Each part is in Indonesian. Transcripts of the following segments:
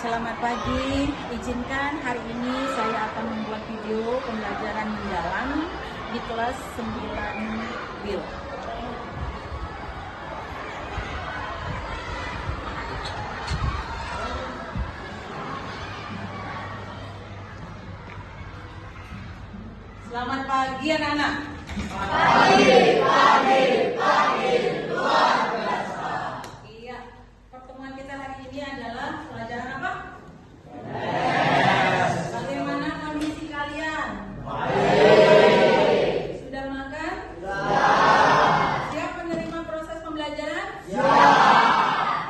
Selamat pagi, izinkan hari ini saya akan membuat video pembelajaran mendalam di kelas 9 BIL. Selamat pagi anak-anak. Pagi, luar biasa. Iya, pertemuan kita hari ini adalah pelajaran apa? Bagaimana kondisi kalian? Baik. Sudah makan? Sudah. Siap menerima proses pembelajaran? Siap.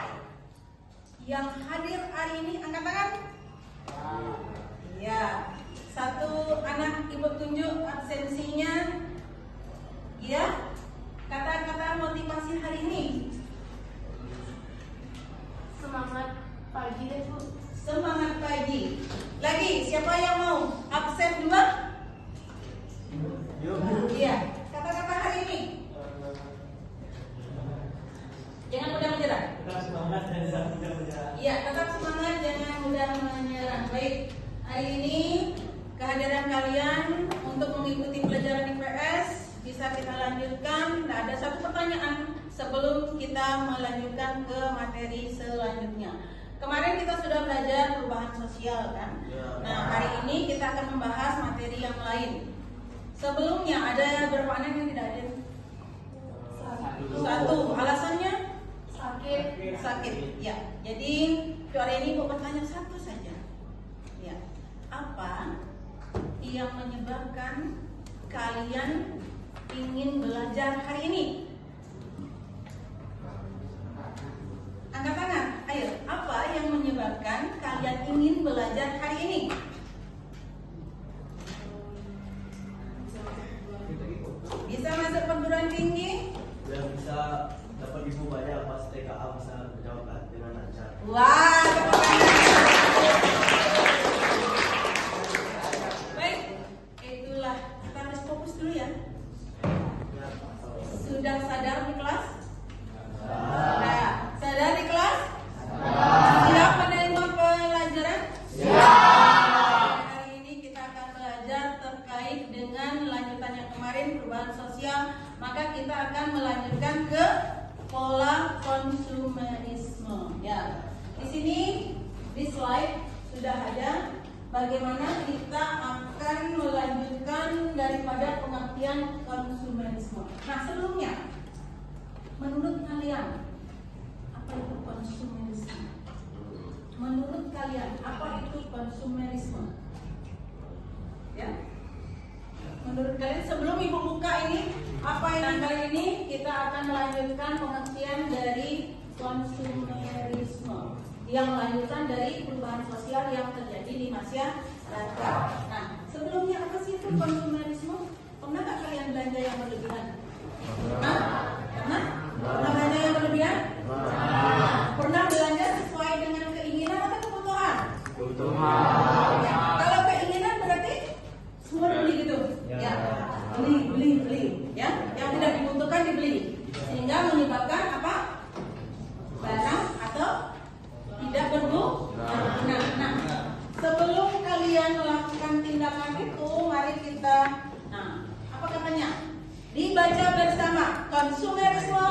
Yang hadir hari ini angkat tangan? Iya. Satu anak ibu tunjuk absensinya. Ya. Kata-kata motivasi hari ini. Semangat pagi deh Bu. Semangat pagi. Lagi, siapa yang mau absen 2? Iya. Kata-kata hari ini. Jangan mudah menyerah. Tetap semangat dan jangan mudah menyerah. Iya, tetap semangat, jangan mudah menyerah. Baik, hari ini kehadiran kalian untuk mengikuti pelajaran IPS bisa kita lanjutkan. Nah, ada satu pertanyaan sebelum kita melanjutkan ke materi selanjutnya. Kemarin kita sudah belajar perubahan sosial kan? Nah, hari ini kita akan membahas materi yang lain. Sebelumnya ada berapa anak yang tidak hadir? Satu. Alasannya? Sakit. Ya. Jadi hari ini Bu bertanya satu saja. Ya. Apa yang menyebabkan kalian ingin belajar hari ini? Angkat tangan. Ayo, apa yang menyebabkan kalian ingin belajar hari ini? Bisa masuk perguruan tinggi? Biar bisa dapat ilmu banyak pas TKA bisa menjawab dengan lancar. Wah, tepuk tangan. Baik, itulah kita harus fokus dulu ya. Sudah sadar di kelas? Nah, sadar di kelas? Siap menerima pelajaran? Siap. Hari ini kita akan belajar terkait dengan lanjutan yang kemarin perubahan sosial. Maka kita akan melanjutkan ke pola konsumerisme. Ya, di sini di slide sudah ada bagaimana kita akan melanjutkan daripada pengertian konsumerisme. Nah, sebelumnya, menurut kalian apa itu konsumerisme? Menurut kalian apa itu konsumerisme? Ya. Menurut kalian sebelum ibu buka ini apa yang kali ini kita akan melanjutkan pengertian dari konsumerisme yang lanjutan dari perubahan sosial yang terjadi di masyarakat. Nah, sebelumnya apa sih itu konsumerisme? Pernah nggak kalian belanja yang berlebihan? Pernah? Pernah belanja yang berlebihan? Pernah belanja sesuai dengan keinginan atau kebutuhan? Ya. Kalau keinginan berarti semua dibeli gitu, ya. Beli, ya. Yang tidak dibutuhkan dibeli, sehingga menyebabkan apa? Barang atau tidak berguna. Nah, sebelum kalian melakukan tindakan itu, mari kita, nah, apa katanya? Dibaca bersama. Konsumerisme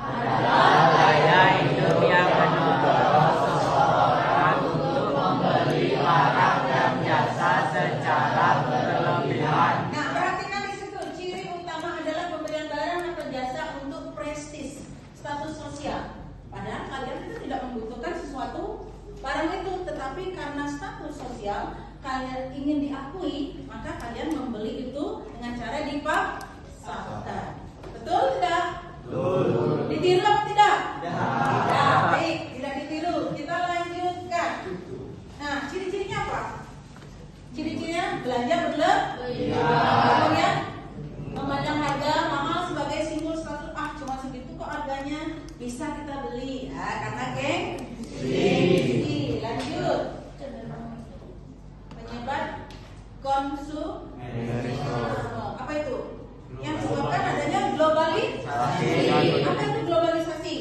adalah gaya hidup yang mendorong seseorang untuk membeli barang dan jasa secara berlebihan. Nah, perhatikan di situ, ciri utama adalah pembelian barang atau jasa untuk prestis, status sosial. Padahal kalian itu tidak membutuhkan sesuatu barang itu, tetapi karena status sosial kalian ingin diakui, maka kalian membeli itu dengan cara dipaksakan. Betul tidak? Betul. Ditiru apa tidak? Tidak. Baik, tidak ditiru. Kita lanjutkan. Nah, ciri-cirinya apa? Ciri-cirinya belanja berlebihan, ya. Memandang harga mahal sebagai simbol status. Ah, cuma segitu kok harganya, bisa kita beli. Nah, karena gengsi. Lanjut. Penyebab konsumerisme. Apa itu? Yang disebabkan adanya globalisasi. Apa itu globalisasi?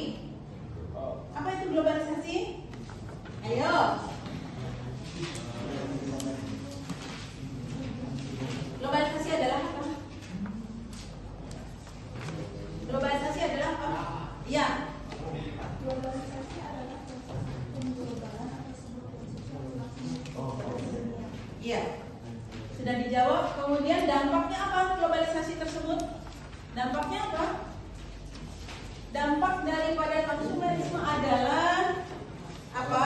Globalisasi adalah apa? Globalisasi adalah apa? Iya. Globalisasi adalah proses pengglobalan atau sebuah proses sosial. Iya. Sudah dijawab. Kemudian dampaknya apa globalisasi tersebut? Dampaknya apa? Dampak daripada konsumerisme adalah apa?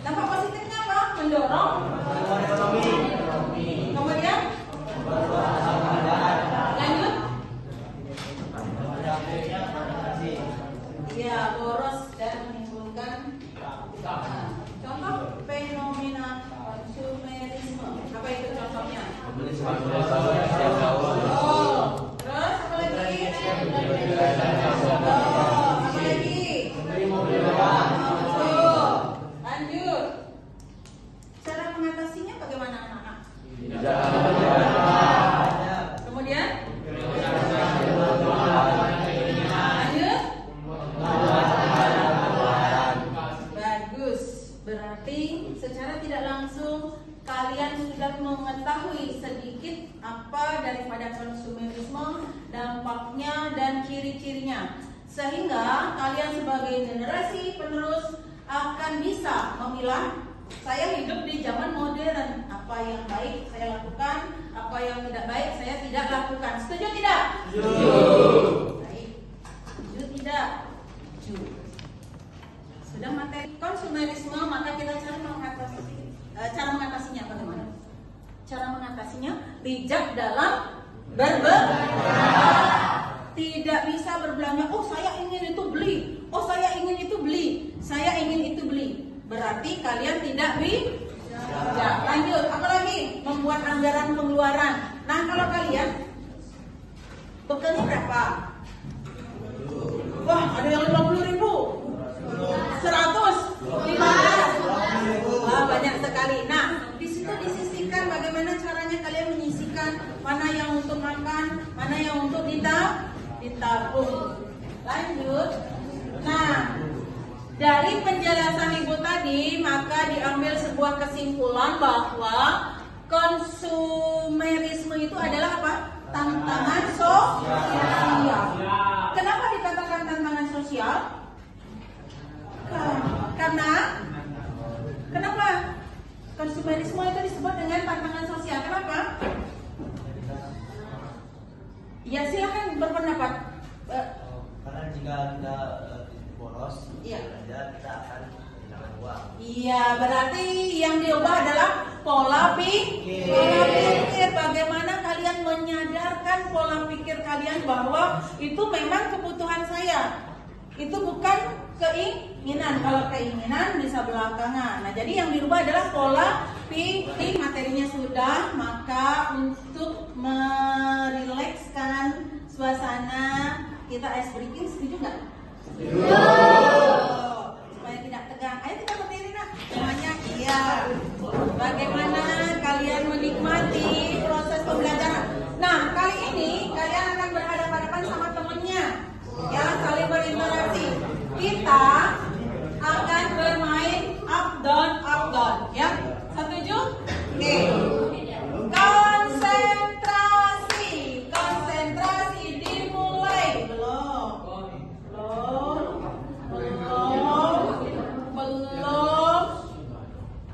Dampak positifnya apa? Mendorong Ekonomi. kemudian lanjut. Iya, boros dan menimbulkan contoh fenomena konsumerisme. Apa itu contohnya? Oh, terus apa lagi? Oh, apa lagi? Oh, lanjut. Cara mengatasinya bagaimana anak-anak? Kemudian? Lanjut. Bagus. Berarti secara tidak langsung kalian sudah mengetahui sedikit apa daripada konsumerisme, dampaknya dan ciri-cirinya. Sehingga kalian sebagai generasi penerus akan bisa memilah, saya hidup di zaman modern, apa yang baik saya lakukan, apa yang tidak baik saya tidak lakukan. Setuju tidak? Setuju. Baik. Setuju tidak? Setuju. Sudah materi konsumerisme, maka kita cara mengatasinya bagaimana? Cara mengatasinya bijak dalam berbelanja. Tidak bisa berbelanja, oh saya ingin itu beli, oh saya ingin itu beli, saya ingin itu beli. Berarti kalian tidak bijak. Lanjut, apalagi? Membuat anggaran pengeluaran. Nah, kalau kalian bekalnya berapa? Wah, ada yang 50.000, 100, 500. Wah, banyak sekali. Nah, di situ disisihkan bagaimana caranya kalian menyisihkan mana yang untuk makan, mana yang untuk ditabung. Lanjut. Nah, dari penjelasan Ibu tadi, maka diambil sebuah kesimpulan bahwa konsumerisme itu adalah apa? Tantangan sosial. Kenapa dikatakan tantangan sosial? Karena kenapa? Konsumerisme itu disebut dengan tantangan sosial. Kenapa? Ya, silakan berpendapat. Karena jika kita boros, Iya. kita akan kehilangan uang. Iya, berarti yang diubah adalah pola pikir. Bagaimana kalian menyadarkan pola pikir kalian bahwa itu memang kebutuhan saya. Itu bukan keinginan. Kalau keinginan bisa belakangan. Nah, jadi yang dirubah adalah pola pikir. Materinya sudah, maka untuk merilekskan suasana kita ice breaking, setuju nggak? Supaya tidak tegang. Ayo kita berdiri, nak. Semuanya iya. Bagaimana kalian menikmati proses pembelajaran? Nah, kali ini kalian akan berhadapan-hadapan sama temennya. Ya, saling berinteraksi. Kita akan bermain up down, ya. Setuju? Oke. Konsentrasi dimulai. Belum.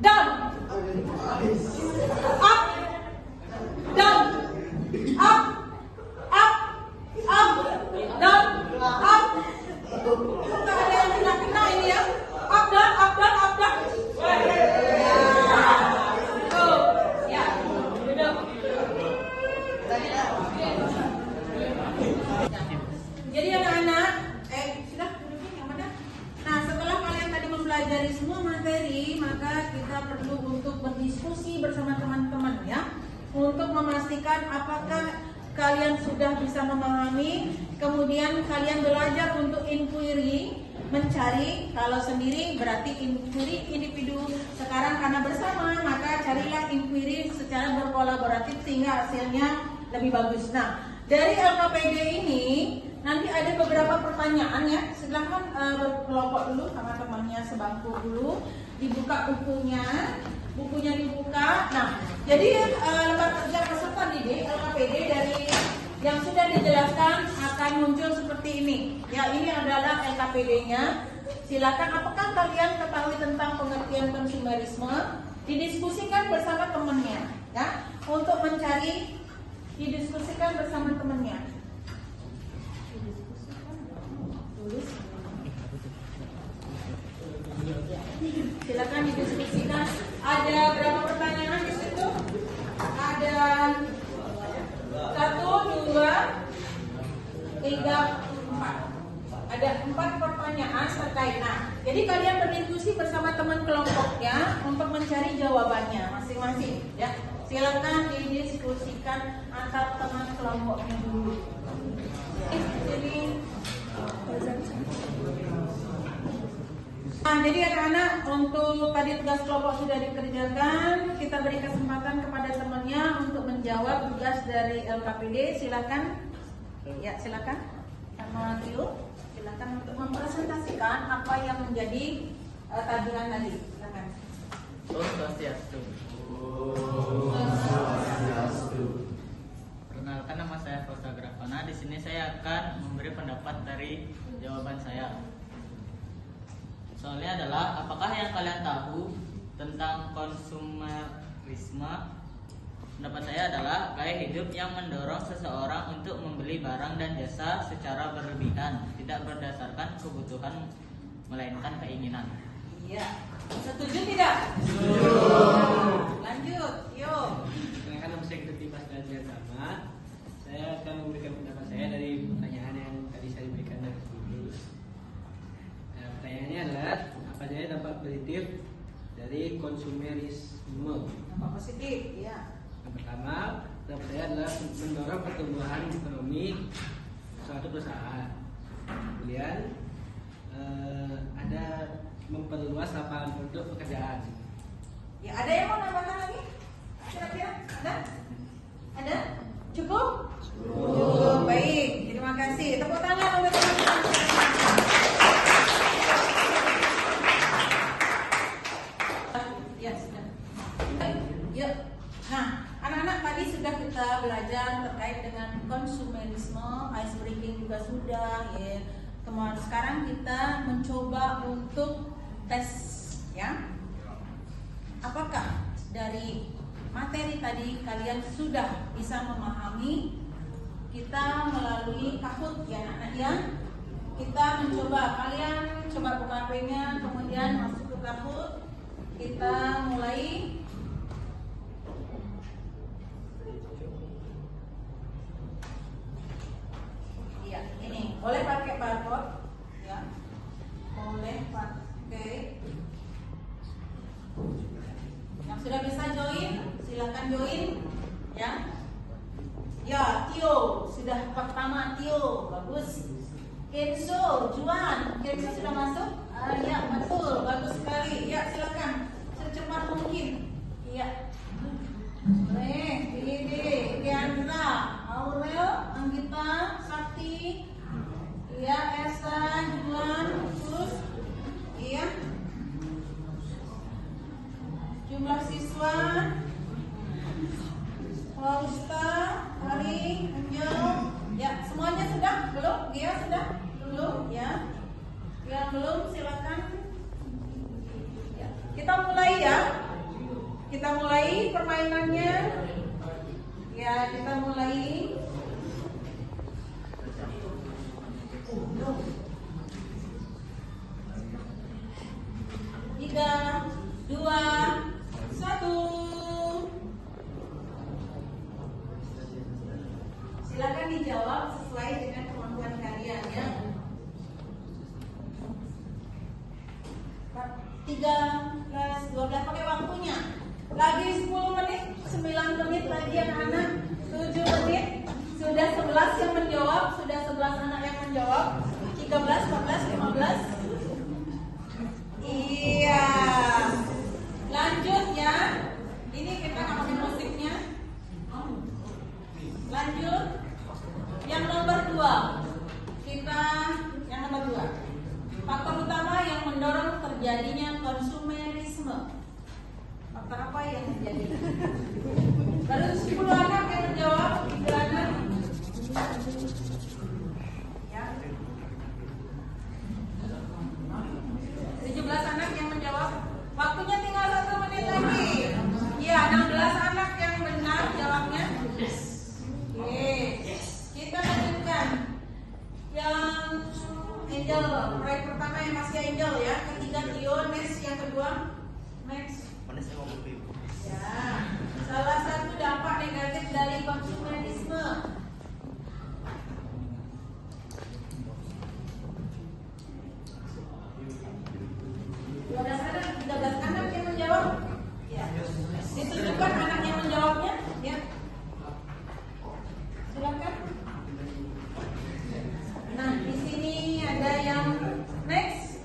Down. Up. Down. Up. Up. Up. Down. Up. Tidak ada yang kena ini ya. Up down, up down, up down. Ya. Duduk. Jadi anak-anak, sudah duduknya yang mana? Nah, setelah kalian tadi mempelajari semua materi, maka kita perlu untuk berdiskusi bersama teman-teman ya, untuk memastikan apakah kalian sudah bisa memahami. Kemudian kalian belajar untuk inquiry, mencari. Kalau sendiri berarti inquiry individu. Sekarang karena bersama, maka carilah inquiry secara berkolaboratif sehingga hasilnya lebih bagus. Nah, dari LKPD ini nanti ada beberapa pertanyaan ya. Silahkan berkelompok dulu sama temannya sebangku dulu. dibuka bukunya dibuka. Nah, jadi lembar kerja peserta didik LKPD dari yang sudah dijelaskan akan muncul seperti ini. Ya, ini adalah LKPD-nya. Silakan, apakah kalian ketahui tentang pengertian konsumerisme? Didiskusikan bersama temannya, ya, untuk mencari, didiskusikan bersama temannya. Tulis. Silakan didiskusikan. Ada berapa pertanyaan di situ? Ada 1, 2, 3, 4. Ada 4 pertanyaan terkait. Nah, jadi kalian berdiskusi bersama teman kelompoknya untuk mencari jawabannya masing-masing. Ya, silakan didiskusikan antar teman kelompoknya dulu. Jadi anak-anak, untuk tadi tugas kelompok sudah dikerjakan, kita beri kesempatan kepada temannya untuk menjawab tugas dari LKPD. Silakan, ya silakan, sama Tio, silakan untuk mempresentasikan apa yang menjadi tagihan tadi. Silakan. Swastiastu. Perkenalkan, nama saya Fausta Grafana. Di sini saya akan memberi pendapat dari jawaban saya. Soalnya adalah, apakah yang kalian tahu tentang konsumerisme? Pendapat saya adalah gaya hidup yang mendorong seseorang untuk membeli barang dan jasa secara berlebihan, tidak berdasarkan kebutuhan melainkan keinginan. Iya. Setuju tidak? Setuju. Lanjut, yuk. Karena nama saya Ketut Dimas Ganjar Ahmad, saya akan memberikan pendapat saya dari pertanyaan yang tadi saya berikan dari guru. Pertanyaannya adalah, apa saja dampak positif dari konsumerisme? Dampak positif, ya. Yang pertama, dampak saya adalah mendorong pertumbuhan ekonomi suatu perusahaan. Kemudian ada memperluas lapangan untuk pekerjaan. Ya, ada yang mau nambahkan lagi? Kira-kira ada? Ada? Cukup? Cukup. Baik, terima kasih. Tepuk tangan untuk teman-teman. Ya, sudah. Yuk. Nah, anak-anak tadi sudah kita belajar terkait dengan konsumerisme, ice breaking juga sudah, ya. Kemudian sekarang kita mencoba untuk tes, ya. Apakah dari materi tadi kalian sudah bisa memahami? Kita melalui Kahoot, ya anak-anak ya. Kita mencoba, kalian coba buka HP-nya, kemudian masuk ke Kahoot. Kita mulai. Iya, ini boleh pakai barcode, ya. Boleh pakai. Yang sudah bisa join, silakan join, ya. Ya, Tio sudah pertama, Tio bagus. Kenzo, Juan, Kenzo sudah masuk? Ya, betul, bagus sekali. Ya, silakan secepat mungkin. Iya. Dede, Diandra, Aurel, Anggita, Sakti, iya, Esa, Juan, terus, iya. Jumlah siswa, Fausta, Ari, Angel, ya semuanya sudah? Belum? Dia sudah? Belum, ya. Yang belum silakan. Ya. Kita mulai ya. Kita mulai permainannya. Ya, kita mulai. 3, 2, 1. Silakan dijawab sesuai dengan kemampuan kalian ya. 13, 12 pakai waktunya. Lagi 10 menit, 9 menit lagi anak-anak. 7 menit. Sudah 11 yang menjawab, sudah 11 anak yang menjawab. 13, 14, 15. Iya. Lanjut ya. Ini kita nggak pakai musiknya. Lanjut. Yang nomor 2. Kita yang nomor 2. Faktor utama yang mendorong terjadinya konsumerisme. Faktor apa yang terjadi? Baru 10 anak yang menjawab, 3 anak. Ya. 17 anak yang menjawab. Waktunya tinggal 1 menit lagi. Ya, 16 anak yang benar jawabnya. Oke. Kita lanjutkan. Yang Angel, proyek pertama yang masih Angel ya. Ketiga Tio, next yang kedua. Next. Mana saya mau beli? Ya, salah satu dampak negatif dari konsumerisme. Ada 13 anak yang menjawab. Ya. Ditunjukkan anak yang menjawabnya. Ya. Silakan. Nah, di sini ada yang next.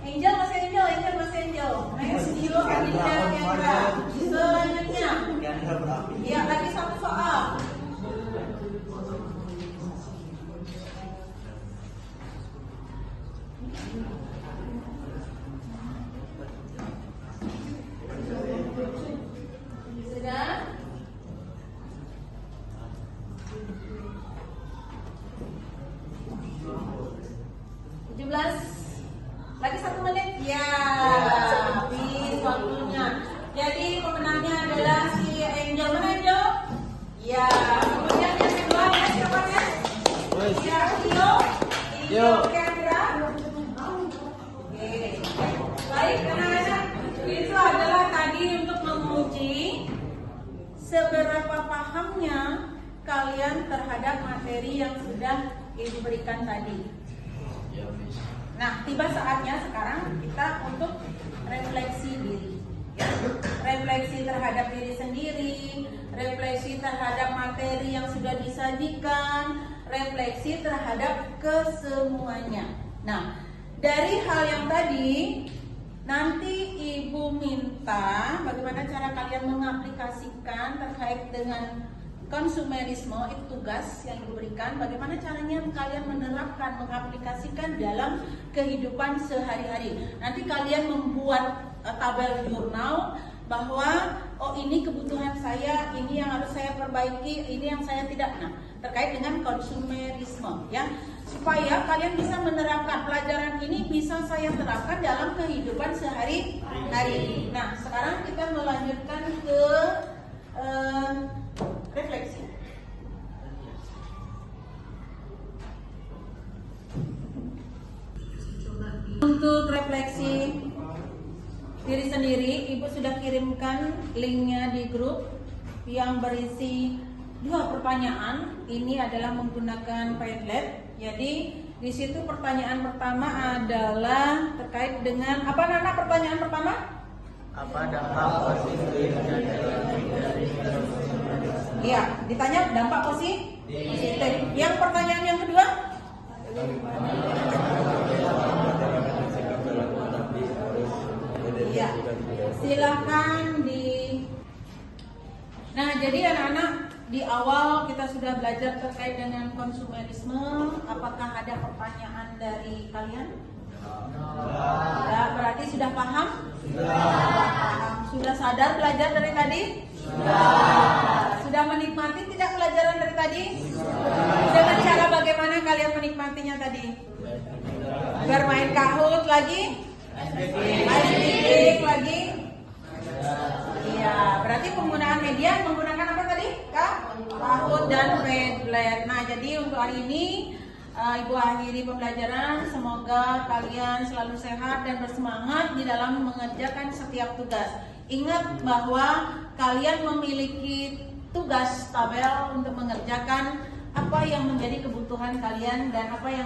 Angel masih Angel. Next, Tio, Adinda, Kendra. Selanjutnya. Kendra berapi. Ya, lagi satu soal. Sudah? Lagi 1 menit. Ya, habis waktunya. Jadi pemenangnya adalah si Angel. Mana Angel? Ya, kemudian yang kedua ya siapa ya? Ya, Tio, Kendra. Oke, baik anak-anak. Itu adalah tadi untuk menguji seberapa pahamnya kalian terhadap materi yang sudah Ibu berikan tadi. Nah, tiba saatnya sekarang kita untuk refleksi diri. Ya. Refleksi terhadap diri sendiri, refleksi terhadap materi yang sudah disajikan, refleksi terhadap kesemuanya. Nah, dari hal yang tadi, nanti Ibu minta bagaimana cara kalian mengaplikasikan terkait dengan konsumerisme, itu tugas yang diberikan. Bagaimana caranya kalian menerapkan, mengaplikasikan dalam kehidupan sehari-hari. Nanti kalian membuat tabel jurnal bahwa oh ini kebutuhan saya, ini yang harus saya perbaiki, ini yang saya tidak. Nah, terkait dengan konsumerisme ya, supaya kalian bisa menerapkan pelajaran ini, bisa saya terapkan dalam kehidupan sehari-hari. Nah, sekarang kita melanjutkan ke refleksi. Untuk refleksi diri sendiri, Ibu sudah kirimkan linknya di grup yang berisi 2 pertanyaan. Ini adalah menggunakan Padlet. Jadi di situ pertanyaan pertama adalah terkait dengan apa Nana? Pertanyaan pertama? Apa dampak positif dan negatif dari Iya, ditanya dampak positif. Yang pertanyaan yang kedua? Iya, silakan di. Nah, jadi anak-anak di awal kita sudah belajar terkait dengan konsumerisme. Apakah ada pertanyaan dari kalian? Ya, berarti sudah paham? Paham. Sudah sadar belajar dari tadi? Sudah menikmati tidak pelajaran dari tadi? Dengan cara bagaimana kalian menikmatinya tadi? Bermain Kahoot lagi? Main lagi? Iya, berarti penggunaan media menggunakan apa tadi? Kahoot dan Padlet. Nah, jadi untuk hari ini Ibu akhiri pembelajaran. Semoga kalian selalu sehat dan bersemangat di dalam mengerjakan setiap tugas. Ingat bahwa kalian memiliki tugas tabel untuk mengerjakan apa yang menjadi kebutuhan kalian dan apa yang